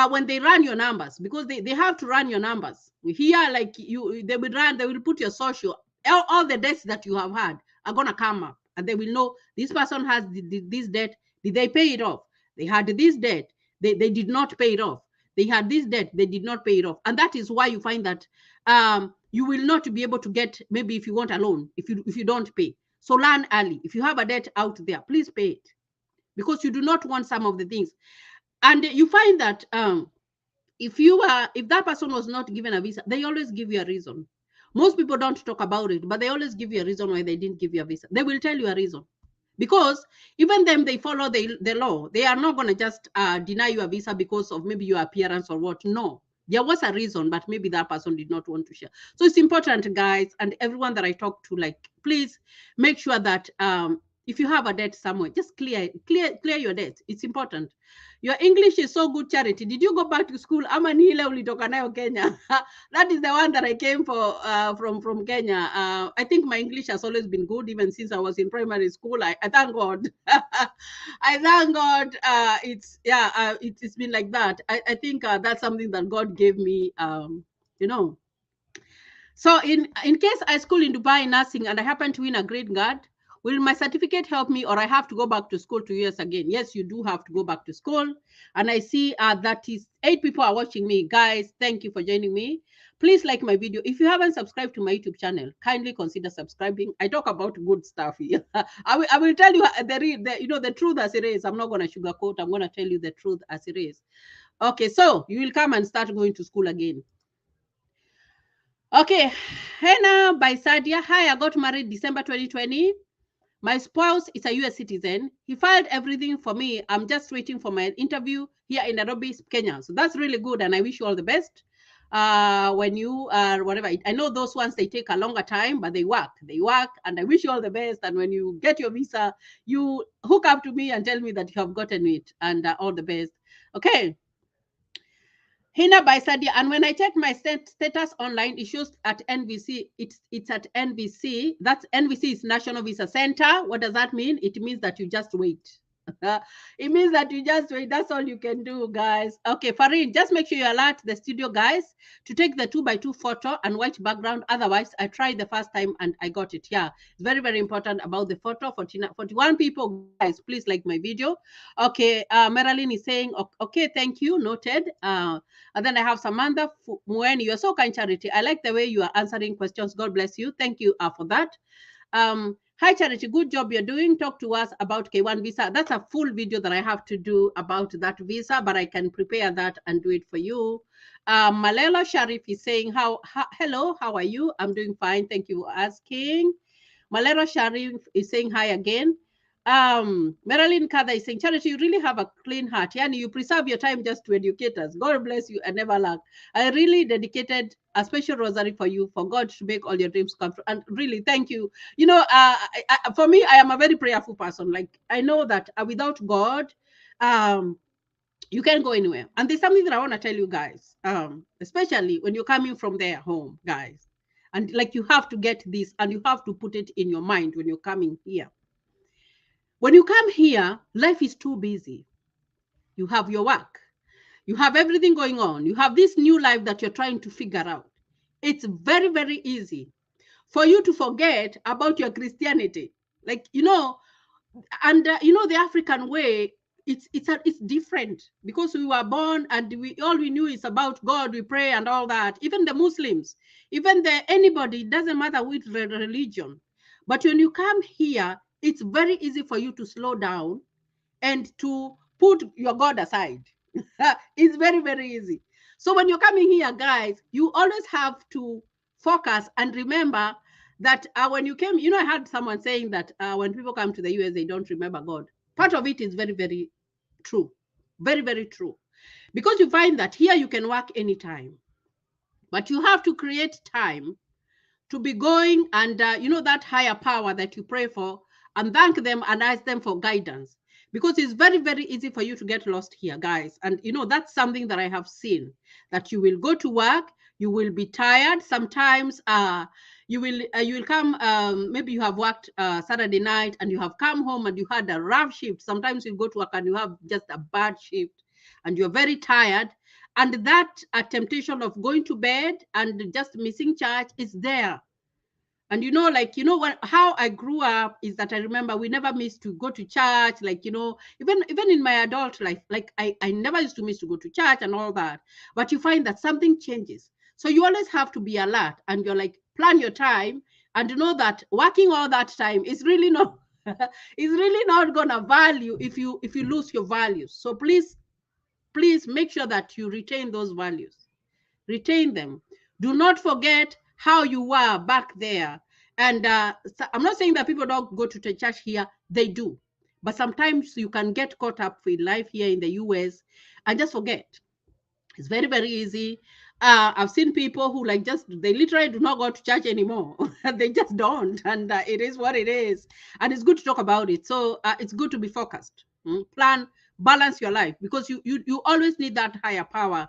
when they run your numbers, because they have to run your numbers here, like they will put your social, all the debts that you have had are going to come up, and they will know this person has this debt. Did they pay it off? They had this debt, they did not pay it off. They had this debt, they did not pay it off. And that is why you find that you will not be able to get, maybe if you want a loan, if you don't pay. So learn early. If you have a debt out there, please pay it, because you do not want some of the things. And you find that if that person was not given a visa, they always give you a reason. Most people don't talk about it, but they always give you a reason why they didn't give you a visa. They will tell you a reason, because even them, they follow the law. They are not going to just deny you a visa because of maybe your appearance or what. No, there was a reason, but maybe that person did not want to share. So it's important, guys, and everyone that I talk to, like, please make sure that if you have a debt somewhere, just clear your debt. It's important. Your English is so good, Charity. Did you go back to school? Ama ni ile ulitoka nayo Kenya? That is the one that I came for from Kenya. I think my English has always been good, even since I was in primary school. I thank God. I thank God. It's been like that. I think that's something that God gave me. So in case I school in Dubai nursing and I happen to win a green card, will my certificate help me, or I have to go back to school 2 years again? Yes, you do have to go back to school. And I see that is 8 people are watching me. Guys, thank you for joining me. Please like my video. If you haven't subscribed to my YouTube channel, kindly consider subscribing. I talk about good stuff here. I will tell you the truth as it is. I'm not going to sugarcoat. I'm going to tell you the truth as it is. Okay, so you will come and start going to school again. Okay, Hena by Sadia. Hi, I got married December 2020. My spouse is a US citizen. He filed everything for me. I'm just waiting for my interview here in Nairobi, Kenya. So that's really good, and I wish you all the best. When you are whatever, I know those ones, they take a longer time, but they work, and I wish you all the best. And when you get your visa, you hook up to me and tell me that you have gotten it, and all the best. Okay. Hina by Sadia, and when I check my status online, it shows at NVC. It's at NVC. That's NVC is National Visa Center. What does that mean? It means that you just wait. It means that you just wait. That's all you can do, guys. Okay, Farid, just make sure you alert the studio guys to take the 2x2 photo and white background. Otherwise, I tried the first time and I got it. Yeah, it's very, very important about the photo. 41 people, guys, please like my video. Okay, Marilyn is saying, okay, thank you, noted. And then I have Samantha Mueni. You're so kind, Charity. I like the way you are answering questions. God bless you. Thank you for that. Hi, Charity. Good job you're doing. Talk to us about K1 visa. That's a full video that I have to do about that visa, but I can prepare that and do it for you. Malelo Sharif is saying, hello, how are you? I'm doing fine. Thank you for asking. Malelo Sharif is saying hi again. Marilyn Kada is saying, Charity, you really have a clean heart. Yani, you preserve your time just to educate us. God bless you and never lack. I really dedicated a special rosary for you, for God to make all your dreams come true. And really, thank you. You know, for me, I am a very prayerful person. Like, I know that without God, you can't go anywhere. And there's something that I want to tell you guys, especially when you're coming from their home, guys. And like, you have to get this and you have to put it in your mind when you're coming here. When you come here, life is too busy. You have your work. You have everything going on. You have this new life that you're trying to figure out. It's very, very easy for you to forget about your Christianity. Like, and the African way, it's different, because we were born and all we knew is about God. We pray and all that. Even the Muslims, even anybody, it doesn't matter which religion. But when you come here, it's very easy for you to slow down and to put your God aside. It's very, very easy. So when you're coming here, guys, you always have to focus and remember that when you came, I had someone saying that when people come to the US, they don't remember God. Part of it is very, very true. Very, very true. Because you find that here you can work anytime, but you have to create time to be going and, that higher power that you pray for, and thank them and ask them for guidance. Because it's very, very easy for you to get lost here, guys. And, that's something that I have seen, that you will go to work, you will be tired. Sometimes you will come, maybe you have worked Saturday night and you have come home and you had a rough shift. Sometimes you go to work and you have just a bad shift and you're very tired. And that temptation of going to bed and just missing church is there. And how I grew up is that I remember we never missed to go to church. Like, even in my adult life, like I never used to miss to go to church and all that. But you find that something changes. So you always have to be alert, and you're like, plan your time and know that working all that time is really not is really not gonna value if you lose your values. So please make sure that you retain those values. Retain them. Do not forget how you were back there. And I'm not saying that people don't go to church here. They do. But sometimes you can get caught up with life here in the US and just forget. It's very, very easy. I've seen people who they literally do not go to church anymore. They just don't. And it is what it is. And it's good to talk about it. So it's good to be focused. Plan, balance your life, because you always need that higher power.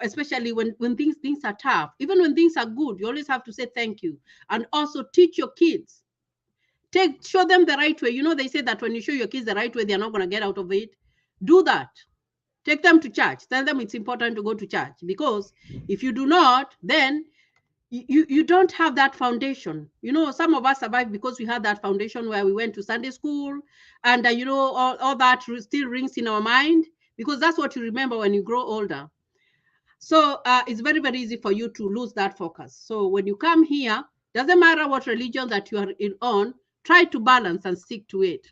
Especially when things are tough. Even when things are good, you always have to say thank you. And also teach your kids. Show them the right way. They say that when you show your kids the right way, they're not going to get out of it. Do that. Take them to church. Tell them it's important to go to church, because if you do not, then you don't have that foundation. Some of us survived because we had that foundation where we went to Sunday school, and all that still rings in our mind, because that's what you remember when you grow older. So it's very, very easy for you to lose that focus. So when you come here, doesn't matter what religion that you are on, try to balance and stick to it.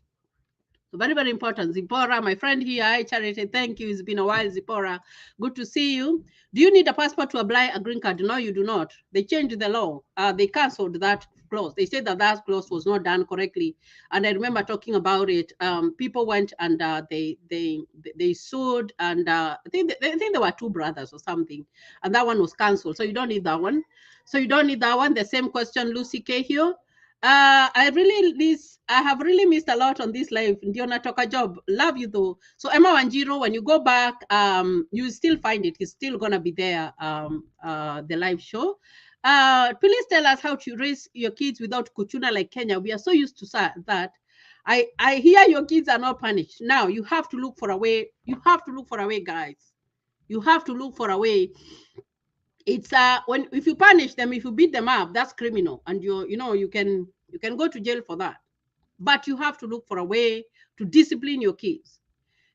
So very, very important. Zipporah, my friend here, hi Charity, thank you. It's been a while, Zipporah. Good to see you. Do you need a passport to apply a green card? No, you do not. They changed the law. They canceled that clause. They said that clause was not done correctly. And I remember talking about it. People went and they sued, and I think there were two brothers or something, and that one was canceled. So you don't need that one. The same question, Lucy Cahill. I have really missed a lot on this live. Ndio natoka job. Love you though. So Emma Wanjiro, when you go back, you still find it. It's still gonna be there. The live show. Please tell us how to raise your kids without kuchuna like Kenya. We are so used to that. I hear your kids are not punished. Now you have to look for a way. You have to look for a way, guys. You have to look for a way. It's if you punish them, if you beat them up, that's criminal, and you can go to jail for that. But you have to look for a way to discipline your kids,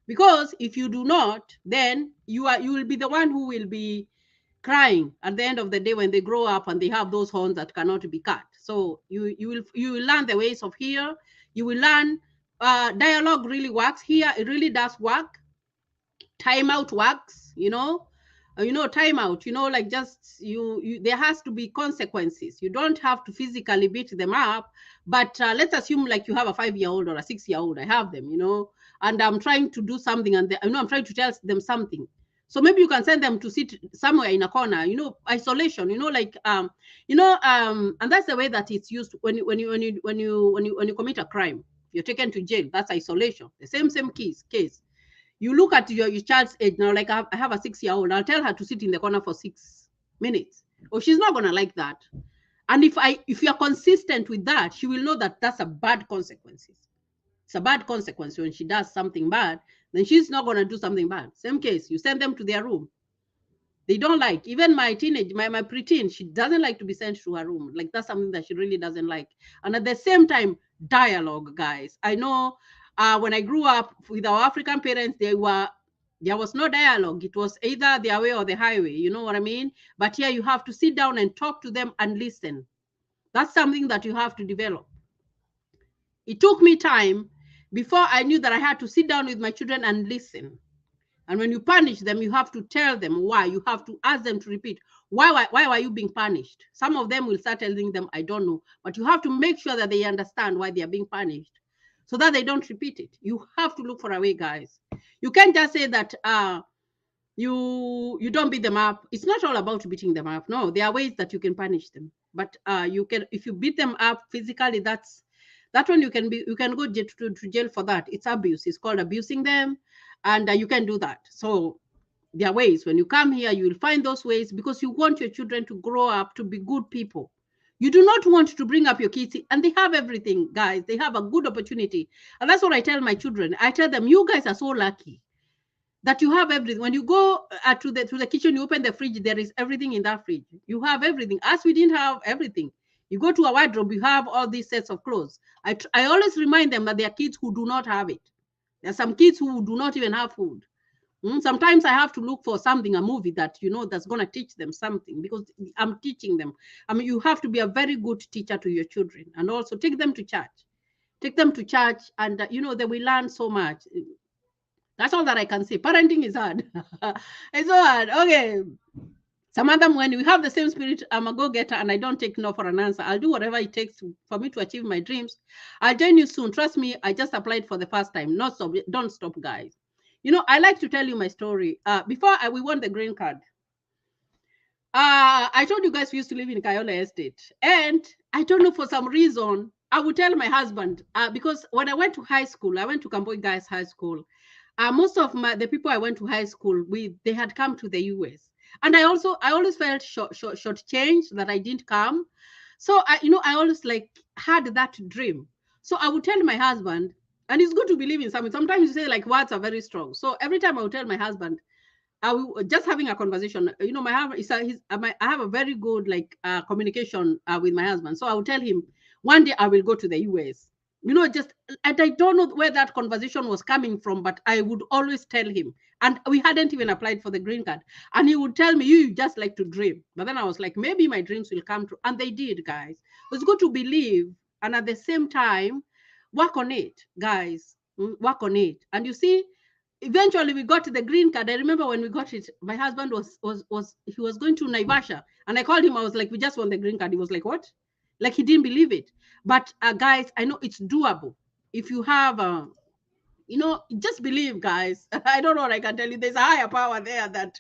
because if you do not, then you will be the one who will be crying at the end of the day when they grow up and they have those horns that cannot be cut. So you will learn the ways of here. You will learn dialogue really works here. It really does work. Timeout works. Timeout, like just there has to be consequences. You don't have to physically beat them up, but let's assume like you have a 5-year-old or a 6-year-old. I have them, and I'm trying to do something, and I'm trying to tell them something. So maybe you can send them to sit somewhere in a corner, isolation, and that's the way that it's used when you commit a crime. You're taken to jail. That's isolation. The same case. You look at your child's age now, like I have a 6-year-old. I'll tell her to sit in the corner for 6 minutes. Oh, she's not gonna like that. And if you're consistent with that, she will know that that's a bad consequences. It's a bad consequence when she does something bad. Then she's not gonna do something bad. Same case, you send them to their room. They don't like. Even my preteen, she doesn't like to be sent to her room. Like that's something that she really doesn't like. And at the same time, dialogue, guys. I know. When I grew up with our African parents, there was no dialogue. It was either their way or the highway. You know what I mean? But here you have to sit down and talk to them and listen. That's something that you have to develop. It took me time before I knew that I had to sit down with my children and listen. And when you punish them, you have to tell them why. You have to ask them to repeat. Why were you being punished? Some of them will start telling them, I don't know. But you have to make sure that they understand why they are being punished. so that they don't repeat it. You have to look for a way, guys. You can't just say that you don't beat them up. It's not all about beating them up. No, there are ways that you can punish them. But you can, if you beat them up physically, that one you can go to jail for that. It's abuse. It's called abusing them, and you can do that. So there are ways. When you come here, you will find those ways because you want your children to grow up to be good people. You do not want to bring up your kids, and they have everything, guys. They have a good opportunity, and that's what I tell my children. I tell them, you guys are so lucky that you have everything. When you go to the kitchen, you open the fridge, there is everything in that fridge. You have everything. As we didn't have everything. You go to a wardrobe, you have all these sets of clothes. I always remind them that there are kids who do not have it. There are some kids who do not even have food. Sometimes I have to look for something, a movie that, that's going to teach them something, because I'm teaching them. I mean, you have to be a very good teacher to your children, and also take them to church. Take them to church, and, they will learn so much. That's all that I can say. Parenting is hard. It's so hard. Okay. Samantha, when we have the same spirit, I'm a go-getter and I don't take no for an answer. I'll do whatever it takes for me to achieve my dreams. I'll join you soon. Trust me, I just applied for the first time. Don't stop, guys. I like to tell you my story. Before we won the green card, I told you guys we used to live in Kayole Estate. And I don't know, for some reason, I would tell my husband, because when I went to high school, I went to Kamboi Guys High School. Most of the people I went to high school with, they had come to the US. And I always felt short change that I didn't come. So I always had that dream. So I would tell my husband, and it's good to believe in something. Sometimes you say words are very strong. So every time I would tell my husband, I will just having a conversation. My husband I have a very good communication with my husband. So I would tell him, one day I will go to the US. And I don't know where that conversation was coming from, but I would always tell him. And we hadn't even applied for the green card. And he would tell me, you just like to dream. But then I was like, maybe my dreams will come true. And they did, guys. It's good to believe. And at the same time, work on it, guys. Work on it. And you see, eventually we got the green card. I remember when we got it, my husband he was going to Naivasha. And I called him. I was like, we just won the green card. He was like, what? Like he didn't believe it. But guys, I know it's doable. If you have, just believe, guys. I don't know what I can tell you. There's a higher power there that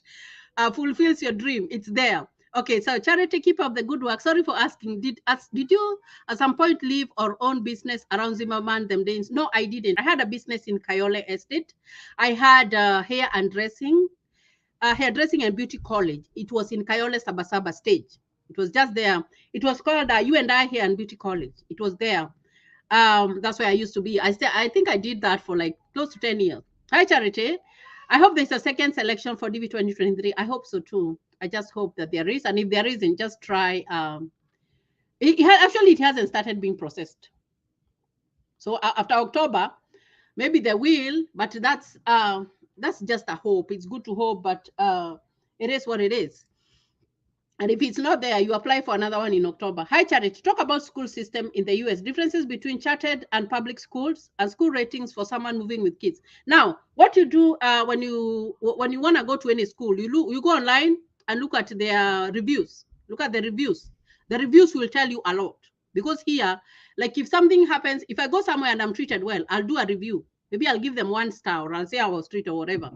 fulfills your dream. It's there. Okay, so Charity, keep up the good work. Sorry for asking. Did you at some point leave or own business around Zimmerman them days? No, I didn't. I had a business in Kayole Estate. I had hairdressing and beauty college. It was in Kayole Sabasaba stage. It was just there. It was called U&I Hair and Beauty College. It was there. That's where I used to be. I think I did that for close to 10 years. Hi, Charity. I hope there's a second selection for DV 2023. I hope so too. I just hope that there is. And if there isn't, just try. Actually, it hasn't started being processed. So after October, maybe they will, but that's just a hope. It's good to hope, but it is what it is. And if it's not there, you apply for another one in October. Hi, Charity. Talk about school system in the US, differences between chartered and public schools, and school ratings for someone moving with kids. Now, what you do when you want to go to any school, you go online and look at their reviews. Look at the reviews. The reviews will tell you a lot. Because here, if something happens, if I go somewhere and I'm treated well, I'll do a review. Maybe I'll give them 1 star, or I'll say I was treated or whatever.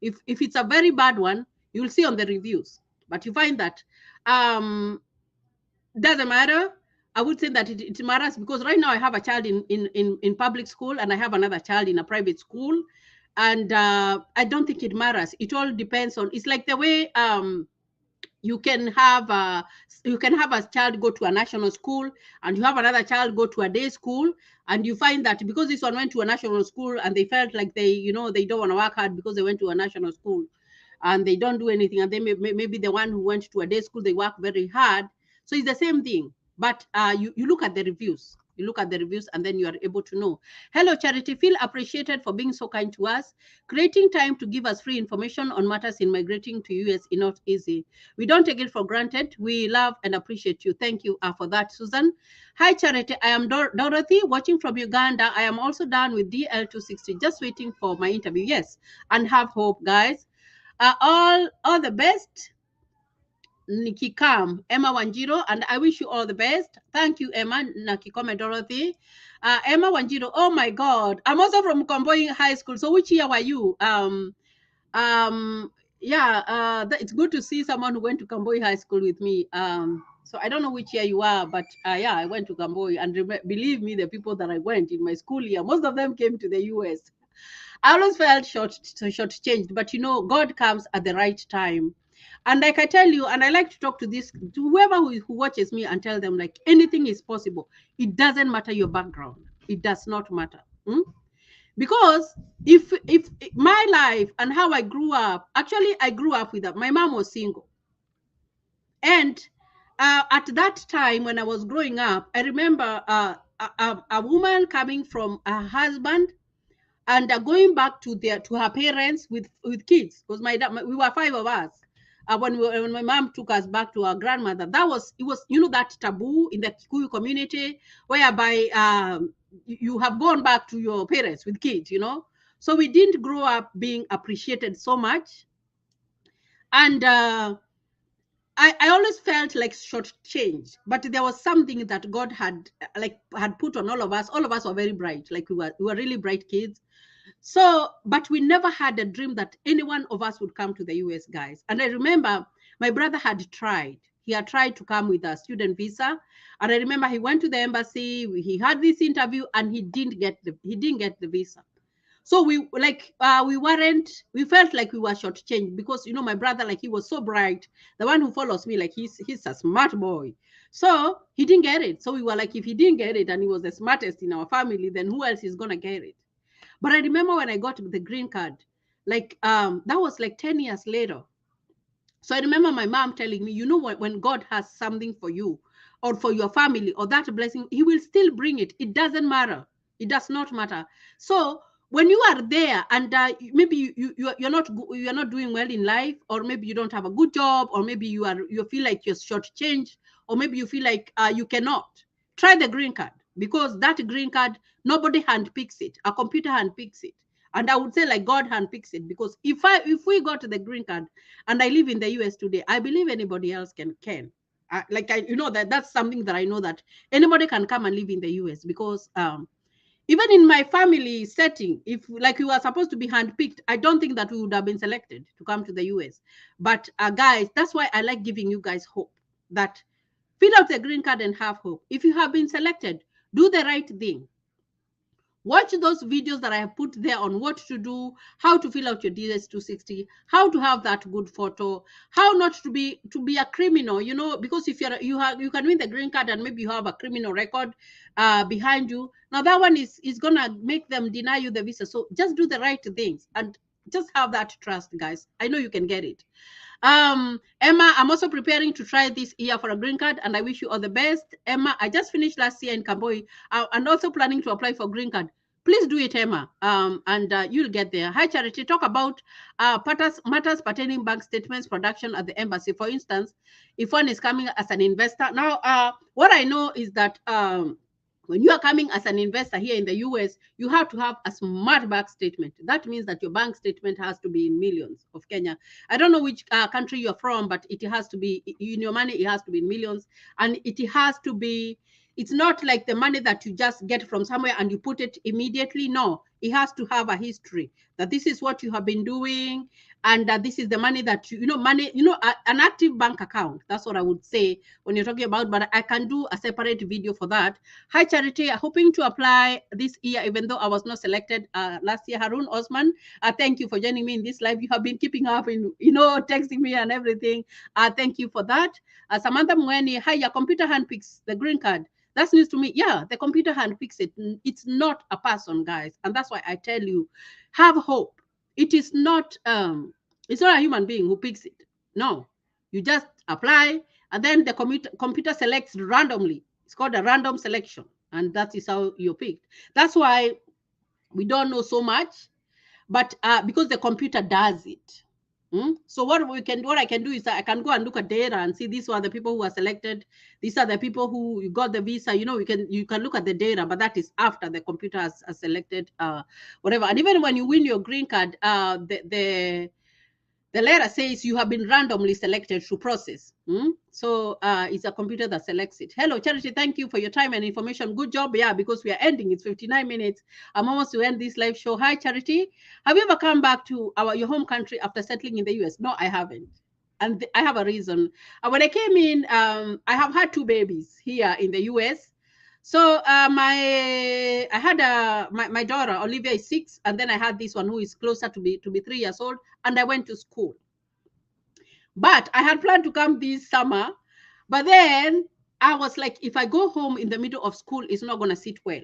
If it's a very bad one, you'll see on the reviews. But you find that doesn't matter. I would say that it matters, because right now I have a child in public school and I have another child in a private school, and I don't think it matters. It all depends on. It's like the way you can have a child go to a national school and you have another child go to a day school, and you find that because this one went to a national school and they felt like they don't want to work hard because they went to a national school, and they don't do anything, and then maybe the one who went to a day school, they work very hard. So it's the same thing, but you look at the reviews. You look at the reviews, and then you are able to know. Hello, Charity. Feel appreciated for being so kind to us. Creating time to give us free information on matters in migrating to US is not easy. We don't take it for granted. We love and appreciate you. Thank you for that, Susan. Hi, Charity. I am Dorothy, watching from Uganda. I am also done with DL260, just waiting for my interview. Yes, and have hope, guys. All the best. Nikikam, Emma Wanjiro, and I wish you all the best. Thank you, Emma Nakikome Dorothy. Emma Wanjiro, oh my God. I'm also from Komboi High School. So which year were you? Yeah, it's good to see someone who went to Kamboi High School with me. So I don't know which year you are, but yeah, I went to Kamboi, and believe me, the people that I went in my school year, most of them came to the US. I always felt shortchanged, but you know, God comes at the right time. And like I tell you, and I like to talk to whoever who watches me and tell them like anything is possible. It doesn't matter your background. It does not matter. Hmm? Because if my life and how I grew up, actually I grew up with that. My mom was single, and at that time when I was growing up, I remember a woman coming from her husband and going back to her parents with kids, because we were five of us. When my mom took us back to our grandmother, it was that taboo in the Kikuyu community, whereby you have gone back to your parents with kids, so we didn't grow up being appreciated so much. And I always felt like shortchanged, but there was something that God had put on all of us. All of us were very bright, like we were really bright kids. So, but we never had a dream that any one of us would come to the US, guys. And I remember my brother had tried. He had tried to come with a student visa, and I remember he went to the embassy. He had this interview, and he didn't get the visa. So we felt like we were shortchanged, because my brother, like, he was so bright. The one who follows me, like, he's a smart boy. So he didn't get it. So we were like, if he didn't get it and he was the smartest in our family, then who else is gonna get it? But I remember when I got the green card, like that was like 10 years later. So I remember my mom telling me, when God has something for you or for your family or that blessing, he will still bring it. It doesn't matter. It does not matter. So when you are there and maybe you're not doing well in life, or maybe you don't have a good job, or maybe you feel like you're shortchanged, or maybe you feel like you cannot, try the green card, because that green card, nobody handpicks it. A computer handpicks it. And I would say like God handpicks it, because if we got the green card and I live in the US today, I believe anybody else can. That's something that I know, that anybody can come and live in the US, because even in my family setting, if like we were supposed to be handpicked, I don't think that we would have been selected to come to the US. But guys, that's why I like giving you guys hope, that fill out the green card and have hope. If you have been selected, do the right thing. Watch those videos that I have put there on what to do, how to fill out your DS-260, how to have that good photo, how not to be a criminal, because if you can win the green card and maybe you have a criminal record behind you. Now that one is gonna make them deny you the visa. So just do the right things and just have that trust, guys. I know you can get it. Emma, I'm also preparing to try this year for a green card, and I wish you all the best. Emma, I just finished last year in Kamboi, and also planning to apply for green card. Please do it, Emma, and you'll get there. Hi, Charity. Talk about matters pertaining bank statements production at the embassy. For instance, if one is coming as an investor. Now, what I know is that when you are coming as an investor here in the US, you have to have a smart bank statement. That means that your bank statement has to be in millions of Kenya. I don't know which country you're from, but it has to be in your money. It has to be in millions, and it has to be. It's not like the money that you just get from somewhere and you put it immediately. No, it has to have a history, that this is what you have been doing, and that this is the money that an active bank account. That's what I would say when you're talking about, but I can do a separate video for that. Hi, Charity. Hoping to apply this year, even though I was not selected last year. Harun Osman, thank you for joining me in this live. You have been keeping up in, texting me and everything. Thank you for that. Samantha Mweni, hi, your computer handpicks the green card. That's news to me. Yeah, the computer handpicks it. It's not a person, guys. And that's why I tell you, have hope. It is not it's not a human being who picks it. No, you just apply, and then the computer selects randomly. It's called a random selection, and that is how you're picked. That's why we don't know so much, but because the computer does it. So what I can do is I can go and look at data and see these are the people who are selected. These are the people who got the visa. You can look at the data, but that is after the computer has selected whatever. And even when you win your green card, the The letter says you have been randomly selected to process. So it's a computer that selects it. Hello, Charity. Thank you for your time and information. Good job. Yeah, because we are ending. It's 59 minutes. I'm almost to end this live show. Hi, Charity. Have you ever come back to your home country after settling in the US? No, I haven't. And I have a reason. When I came in, I have had 2 babies here in the US. So I had my daughter Olivia is 6, and then I had this one who is closer to be 3 years old, and I went to school. But I had planned to come this summer, but then I was like, if I go home in the middle of school, it's not going to sit well.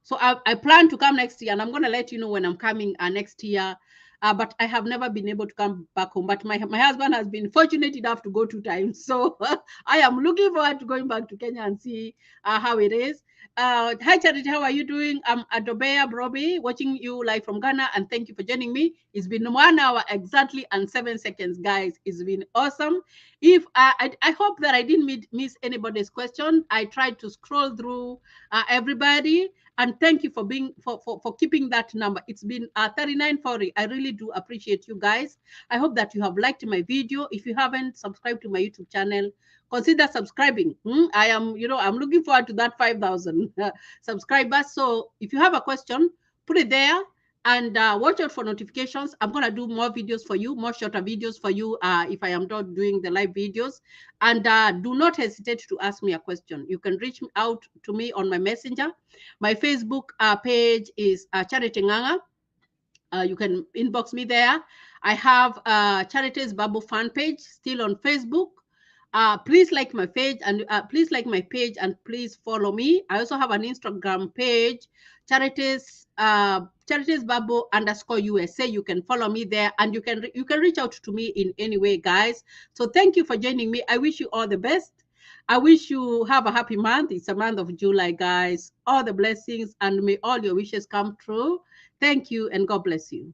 So I plan to come next year, and I'm going to let you know when I'm coming next year. But I have never been able to come back home. But my husband has been fortunate enough to go 2 times. So I am looking forward to going back to Kenya and see how it is. Hi, Charity. How are you doing? I'm Adobea Broby, watching you live from Ghana, and thank you for joining me. It's been 1 hour exactly and 7 seconds, guys. It's been awesome. If I hope that I didn't miss anybody's question. I tried to scroll through everybody. And thank you for being for keeping that number. It's been 3940. I really do appreciate you guys. I hope that you have liked my video. If you haven't subscribed to my YouTube channel, consider subscribing. I am, I'm looking forward to that 5,000 subscribers. So if you have a question, put it there and watch out for notifications. I'm going to do more videos for you, more shorter videos for you if I am not doing the live videos. And do not hesitate to ask me a question. You can reach out to me on my messenger. My Facebook page is Charity Nganga. You can inbox me there. I have Charity's Bubble fan page still on Facebook. Please like my page and please follow me. I also have an Instagram page, Charity's Bubble _USA. You can follow me there, and you can reach out to me in any way, guys. So thank you for joining me. I wish you all the best. I wish you have a happy month. It's a month of July, guys. All the blessings, and may all your wishes come true. Thank you, and God bless you.